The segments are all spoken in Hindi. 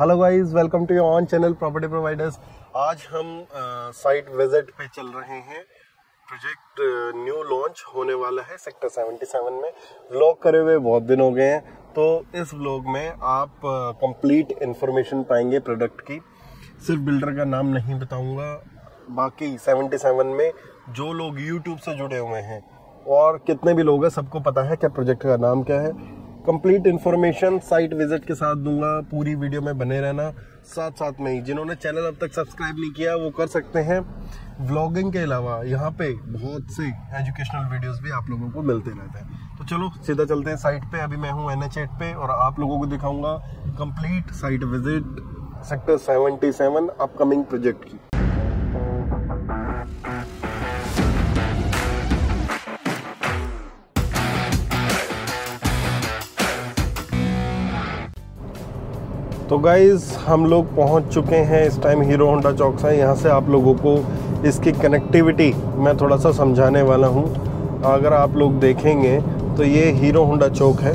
Hello guys, welcome to your own channel property providers. आज हम साइट विजिट पे चल रहे हैं। प्रोजेक्ट न्यू लॉन्च होने वाला है सेक्टर 77 में। व्लॉग करे हुए बहुत दिन हो गए हैं, तो इस व्लॉग में आप कंप्लीट इंफॉर्मेशन पाएंगे प्रोडक्ट की। सिर्फ बिल्डर का नाम नहीं बताऊंगा, बाकी 77 में जो लोग यूट्यूब से जुड़े हुए हैं और कितने भी लोग हैं सबको पता है क्या प्रोजेक्ट का नाम क्या है। कंप्लीट इन्फॉर्मेशन साइट विजिट के साथ दूंगा, पूरी वीडियो में बने रहना। साथ साथ में ही जिन्होंने चैनल अब तक सब्सक्राइब नहीं किया वो कर सकते हैं। व्लॉगिंग के अलावा यहाँ पे बहुत से एजुकेशनल वीडियोस भी आप लोगों को मिलते रहते हैं। तो चलो सीधा चलते हैं साइट पे। अभी मैं हूँ NH8 पे और आप लोगों को दिखाऊंगा complete site visit sector 77 upcoming project की। तो गाइज हम लोग पहुंच चुके हैं इस टाइम हीरो होंडा चौक से। यहाँ से आप लोगों को इसकी कनेक्टिविटी मैं थोड़ा सा समझाने वाला हूँ। अगर आप लोग देखेंगे तो ये हीरो होंडा चौक है।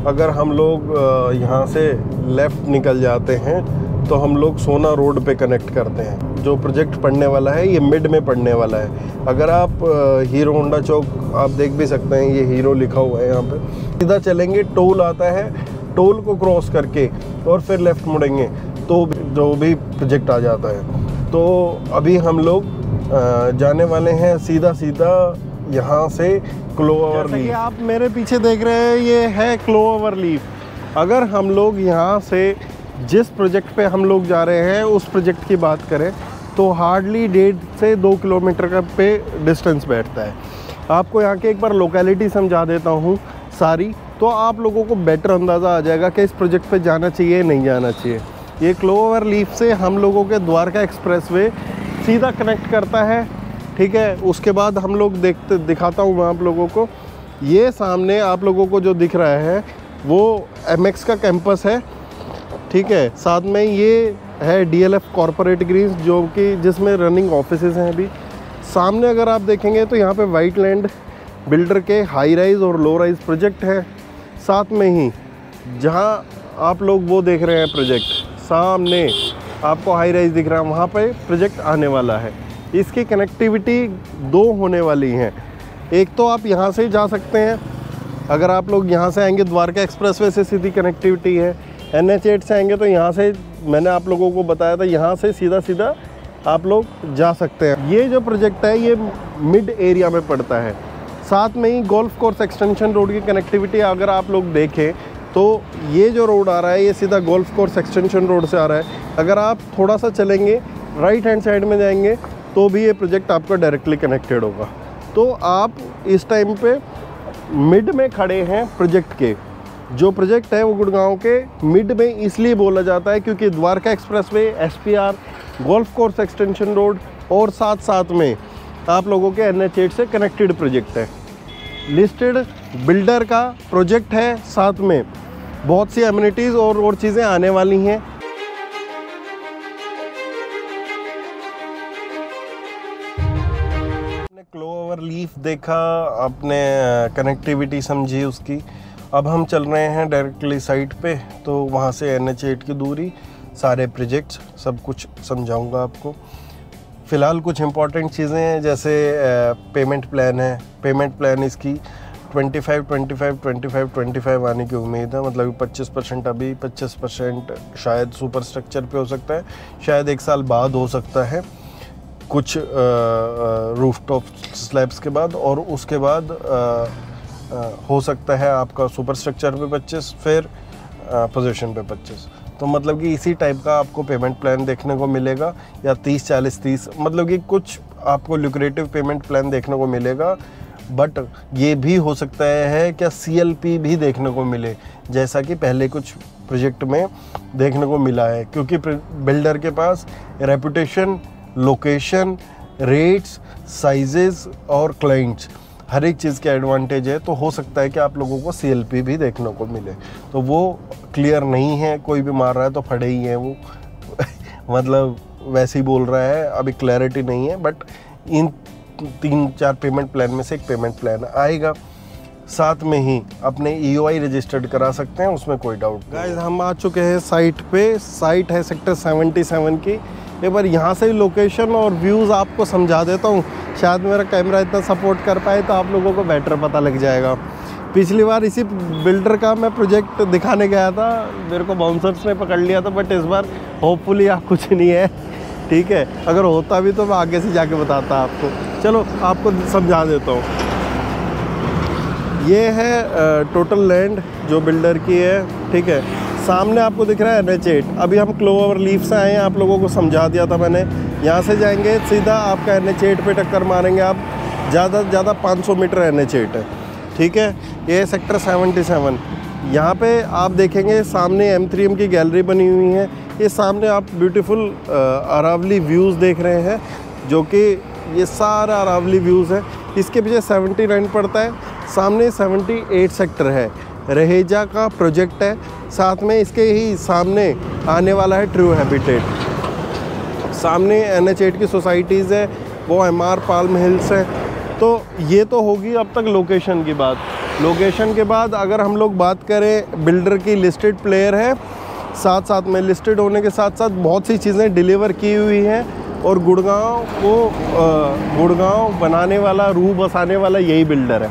अगर हम लोग यहाँ से लेफ़्ट निकल जाते हैं तो हम लोग सोना रोड पे कनेक्ट करते हैं। जो प्रोजेक्ट पड़ने वाला है ये मिड में पड़ने वाला है। अगर आप हीरो होंडा चौक आप देख भी सकते हैं, ये हीरो लिखा हुआ है यहाँ पे। सीधा चलेंगे, टोल आता है, टोल को क्रॉस करके और फिर लेफ्ट मुड़ेंगे तो जो भी प्रोजेक्ट आ जाता है। तो अभी हम लोग जाने वाले हैं सीधा सीधा यहाँ से क्लोवर लीफ। आप मेरे पीछे देख रहे हैं ये है क्लोवर लीफ। अगर हम लोग यहाँ से जिस प्रोजेक्ट पे हम लोग जा रहे हैं उस प्रोजेक्ट की बात करें तो हार्डली 1.5 से 2 किलोमीटर का पे डिस्टेंस बैठता है। आपको यहाँ के एक बार लोकेलिटी समझा देता हूँ सारी, तो आप लोगों को बेटर अंदाज़ा आ जाएगा कि इस प्रोजेक्ट पे जाना चाहिए नहीं जाना चाहिए। ये क्लोवर लीफ से हम लोगों के द्वारका एक्सप्रेसवे सीधा कनेक्ट करता है, ठीक है। उसके बाद हम लोग दिखाता हूँ मैं आप लोगों को। ये सामने आप लोगों को जो दिख रहा है वो MX का कैंपस है, ठीक है। साथ में ये है DLF कॉरपोरेट ग्रीन्स जो कि जिसमें रनिंग ऑफिसेज हैं अभी। सामने अगर आप देखेंगे तो यहाँ पे वाइट लैंड बिल्डर के हाई राइज और लो राइज प्रोजेक्ट है। साथ में ही जहाँ आप लोग वो देख रहे हैं प्रोजेक्ट सामने आपको हाई राइज दिख रहा है, वहाँ पे प्रोजेक्ट आने वाला है। इसकी कनेक्टिविटी 2 होने वाली हैं। एक तो आप यहाँ से जा सकते हैं, अगर आप लोग यहाँ से आएंगे द्वारका एक्सप्रेसवे से सीधी कनेक्टिविटी है। NH8 से आएंगे तो यहाँ से मैंने आप लोगों को बताया था, यहाँ से सीधा सीधा आप लोग जा सकते हैं। ये जो प्रोजेक्ट है ये मिड एरिया में पड़ता है। साथ में ही गोल्फ कोर्स एक्सटेंशन रोड की कनेक्टिविटी अगर आप लोग देखें तो ये जो रोड आ रहा है ये सीधा गोल्फ कोर्स एक्सटेंशन रोड से आ रहा है। अगर आप थोड़ा सा चलेंगे राइट हैंड साइड में जाएंगे तो भी ये प्रोजेक्ट आपका डायरेक्टली कनेक्टेड होगा। तो आप इस टाइम पे मिड में खड़े हैं प्रोजेक्ट के। जो प्रोजेक्ट है वो गुड़गांव के मिड में इसलिए बोला जाता है क्योंकि Dwarka expressway, SPR, golf course extension road और साथ साथ में आप लोगों के NH8 से कनेक्टेड प्रोजेक्ट है। लिस्टेड बिल्डर का प्रोजेक्ट है, साथ में बहुत सी एमिनिटीज़ और चीज़ें आने वाली हैं। आपने क्लोवर लीफ देखा, आपने कनेक्टिविटी समझी उसकी। अब हम चल रहे हैं डायरेक्टली साइट पे, तो वहाँ से NH8 की दूरी, सारे प्रोजेक्ट्स, सब कुछ समझाऊंगा आपको। फ़िलहाल कुछ इंपॉर्टेंट चीज़ें हैं जैसे पेमेंट प्लान है। पेमेंट प्लान इसकी 25 आने की उम्मीद है। मतलब 25% अभी, 25% शायद सुपर स्ट्रक्चर पे हो सकता है, शायद 1 साल बाद हो सकता है कुछ रूफटॉप स्लैब्स के बाद, और उसके बाद हो सकता है आपका सुपर स्ट्रक्चर पे 25, फिर पोजीशन पे 25। तो मतलब कि इसी टाइप का आपको पेमेंट प्लान देखने को मिलेगा, या 30-40-30, मतलब कि कुछ आपको ल्यूक्रेटिव पेमेंट प्लान देखने को मिलेगा। बट ये भी हो सकता है क्या CLP भी देखने को मिले, जैसा कि पहले कुछ प्रोजेक्ट में देखने को मिला है, क्योंकि बिल्डर के पास रेपुटेशन, लोकेशन, रेट्स, साइजेस और क्लाइंट्स हर एक चीज़ के एडवांटेज है। तो हो सकता है कि आप लोगों को CLP भी देखने को मिले। तो वो क्लियर नहीं है, कोई भी मार रहा है तो फटे ही हैं वो मतलब वैसे ही बोल रहा है, अभी क्लैरिटी नहीं है। बट इन 3-4 पेमेंट प्लान में से एक पेमेंट प्लान आएगा। साथ में ही अपने EOI रजिस्टर्ड करा सकते हैं, उसमें कोई डाउट नहीं। गाइस हम आ चुके हैं साइट पे। साइट है सेक्टर 77 की। एक बार यहाँ से लोकेशन और व्यूज़ आपको समझा देता हूँ, शायद मेरा कैमरा इतना सपोर्ट कर पाए तो आप लोगों को बेटर पता लग जाएगा। पिछली बार इसी बिल्डर का मैं प्रोजेक्ट दिखाने गया था, मेरे को बाउंसर्स ने पकड़ लिया था, बट इस बार होपफुली आप कुछ नहीं है, ठीक है। अगर होता भी तो मैं आगे से जाके बताता आपको। चलो आपको समझा देता हूँ। ये है टोटल लैंड जो बिल्डर की है, ठीक है। सामने आपको दिख रहा है NH8। अभी हम क्लोवर लीफ से आए हैं, आप लोगों को समझा दिया था मैंने। यहाँ से जाएंगे सीधा आपका NH8 पे टक्कर मारेंगे आप, ज़्यादा से ज़्यादा 500 मीटर NH8 है, ठीक है। ये सेक्टर 77। यहाँ पे आप देखेंगे सामने M3M की गैलरी बनी हुई है। ये सामने आप ब्यूटीफुल अरावली व्यूज़ देख रहे हैं, जो कि ये सारा अरावली व्यूज़ है। इसके पीछे 79 पड़ता है, सामने 78 सेक्टर है, रहेजा का प्रोजेक्ट है। साथ में इसके ही सामने आने वाला है ट्रू हैबिटेट। सामने NH8 की सोसाइटीज़ है, वो MR पाल्म हिल्स है। तो ये तो होगी अब तक लोकेशन की बात। लोकेशन के बाद अगर हम लोग बात करें, बिल्डर की लिस्टेड प्लेयर है, साथ साथ में लिस्टेड होने के साथ साथ बहुत सी चीज़ें डिलीवर की हुई हैं। और गुड़गांव को गुड़गांव बनाने वाला, रूह बसाने वाला यही बिल्डर है।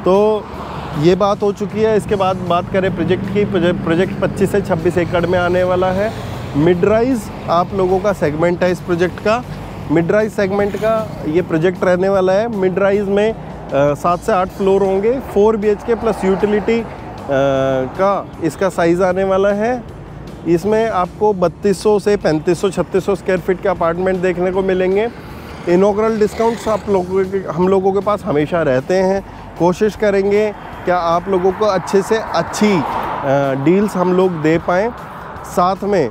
तो ये बात हो चुकी है। इसके बाद बात करें प्रोजेक्ट की। प्रोजेक्ट 25 से 26 एकड़ में आने वाला है। मिड राइज़ आप लोगों का सेगमेंट है इस प्रोजेक्ट का। मिड राइज़ सेगमेंट का ये प्रोजेक्ट रहने वाला है। मिड राइज़ में 7 से 8 फ्लोर होंगे। 4 BHK प्लस यूटिलिटी का इसका साइज़ आने वाला है। इसमें आपको 3200 से 3500 3600 स्क्वायर फीट के अपार्टमेंट देखने को मिलेंगे। इनॉग्रल डिस्काउंट्स हम लोगों के पास हमेशा रहते हैं। कोशिश करेंगे क्या आप लोगों को अच्छे से अच्छी डील्स हम लोग दे पाएँ। साथ में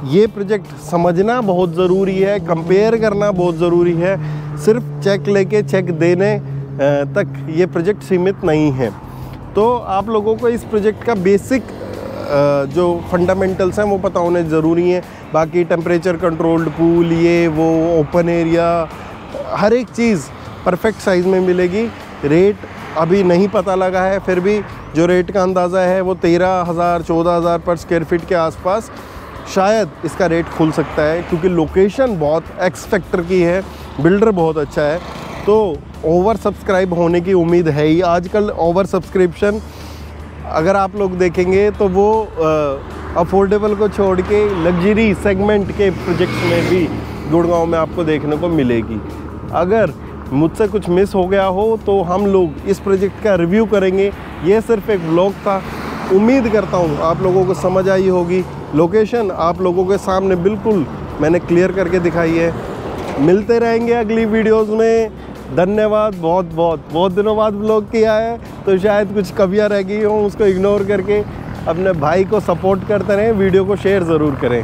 ये प्रोजेक्ट समझना बहुत ज़रूरी है, कंपेयर करना बहुत ज़रूरी है। सिर्फ चेक लेके चेक देने तक ये प्रोजेक्ट सीमित नहीं है। तो आप लोगों को इस प्रोजेक्ट का बेसिक जो फंडामेंटल्स हैं वो पता होने ज़रूरी हैं। बाकी टेम्परेचर कंट्रोल्ड पूल, ये वो ओपन एरिया, हर एक चीज़ परफेक्ट साइज़ में मिलेगी। रेट अभी नहीं पता लगा है, फिर भी जो रेट का अंदाज़ा है वो 13,000 14,000 पर स्क्वायर फीट के आसपास शायद इसका रेट खुल सकता है, क्योंकि लोकेशन बहुत एक्स फैक्टर की है, बिल्डर बहुत अच्छा है। तो ओवर सब्सक्राइब होने की उम्मीद है ही। आजकल ओवर सब्सक्रिप्शन अगर आप लोग देखेंगे तो वो अफोर्डेबल को छोड़ के लग्जरी सेगमेंट के प्रोजेक्ट्स में भी गुड़गांव में आपको देखने को मिलेगी। अगर मुझसे कुछ मिस हो गया हो तो हम लोग इस प्रोजेक्ट का रिव्यू करेंगे। ये सिर्फ एक व्लॉग था। उम्मीद करता हूँ आप लोगों को समझ आई होगी। लोकेशन आप लोगों के सामने बिल्कुल मैंने क्लियर करके दिखाई है। मिलते रहेंगे अगली वीडियोस में। धन्यवाद। बहुत दिनों बाद व्लॉग किया है, तो शायद कुछ कमियाँ रह गई हों, उसको इग्नोर करके अपने भाई को सपोर्ट करते रहें। वीडियो को शेयर ज़रूर करें।